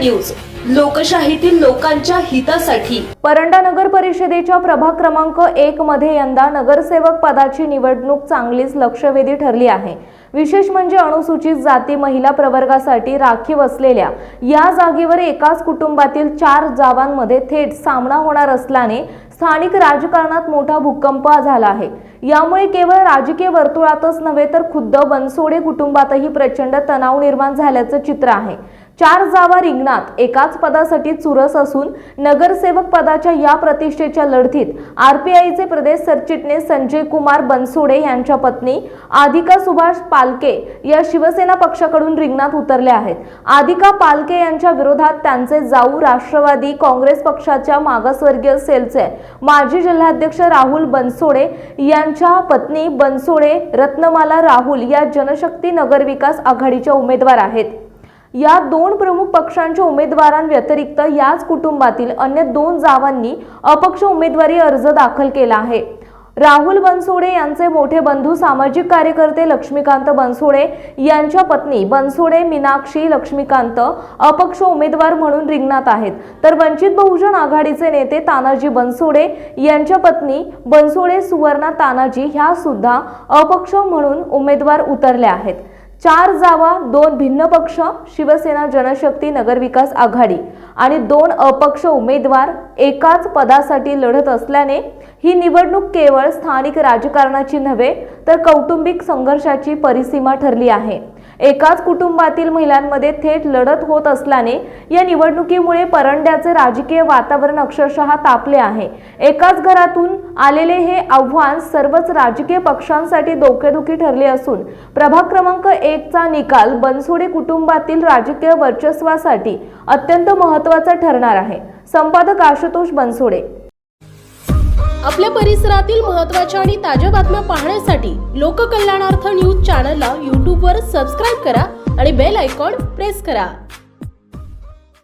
News, लोकशाहीतील लोकांच्या हितासाठी। परंडा नगर परिषदेच्या प्रभाग क्रमांक 1 मध्ये यंदा नगरसेवक पदाची निवडणूक चांगलीच लक्षवेधी ठरली आहे। विशेष म्हणजे अनुसूचित जाती महिला प्रवर्गासाठी राखीव असलेल्या या जागेवर एकाच कुटुंबातील 4 जावांमध्ये थेट सामना होणार असल्याने स्थानिक राजकारणात मोठा भूकंप झाला आहे। यामुळे केवळ राजकीय वर्तुळातच नव्हे तर खुद्द बनसोडे कुटुंबातही प्रचंड तणाव निर्माण झाल्याचं चित्र आहे। 4 जावा रिंगणात एकाच पदासाठी चुरस असून नगरसेवक पदाच्या या प्रतिष्ठेच्या लढतीत आरपीआयचे प्रदेश सरचिटणीस संजय कुमार बनसोडे यांच्या पत्नी आदिका सुभाष पालके या शिवसेना पक्षाकडून रिंगणात उतरल्या आहेत। आदिका पालके यांच्या विरोधात त्यांचे जाऊ राष्ट्रवादी काँग्रेस पक्षाच्या मागासवर्गीय सेलचे माजी जिल्हाध्यक्ष राहुल बनसोडे यांच्या पत्नी बनसोडे रत्नमाला राहुल या जनशक्ती नगरविकास आघाडीच्या उमेदवार आहेत। या 2 प्रमुख पक्षांच्या उमेदवारांव्यतिरिक्त याच कुटुंबातील अन्य 2 जावांनी अपक्ष उमेदवारी अर्ज दाखल केला आहे। राहुल बनसोडे यांचे मोठे बंधू सामाजिक कार्यकर्ते लक्ष्मीकांत बनसोडे यांच्या पत्नी बनसोडे मीनाक्षी लक्ष्मीकांत अपक्ष उमेदवार म्हणून रिंगणात आहेत, तर वंचित बहुजन आघाडीचे नेते तानाजी बनसोडे यांच्या पत्नी बनसोडे सुवर्णा तानाजी ह्या सुद्धा अपक्ष म्हणून उमेदवार उतरल्या आहेत। 4 जावा, 2 भिन्न पक्ष, शिवसेना जनशक्ती नगरविकास आघाडी आणि 2 अपक्ष उमेदवार एकाच पदासाठी लढत असल्याने ही निवडणूक केवळ स्थानिक राजकारणाची नव्हे तर कौटुंबिक संघर्षाची परिसीमा ठरली आहे। एकाच कुटुंबातील महिलांमध्ये थेट लढत होत असल्याने या निवडणुकीमुळे परंड्याचे राजकीय वातावरण अक्षरशः तापले आहे। एकाच घरातून आलेले हे आव्हान सर्वच राजकीय पक्षांसाठी डोकेदुखी ठरले असून प्रभाग क्रमांक 1 चा निकाल बनसोडे कुटुंबातील राजकीय वर्चस्वासाठी अत्यंत महत्त्वाचा ठरणार आहे। संपादक आशुतोष बनसोडे। आपल्या परिसरातील महत्त्वाच्या आणि ताज्या बातम्या पाहण्यासाठी लोककल्याणार्थ न्यूज चॅनलला YouTube वर सबस्क्राइब करा आणि बेल आयकॉन प्रेस करा।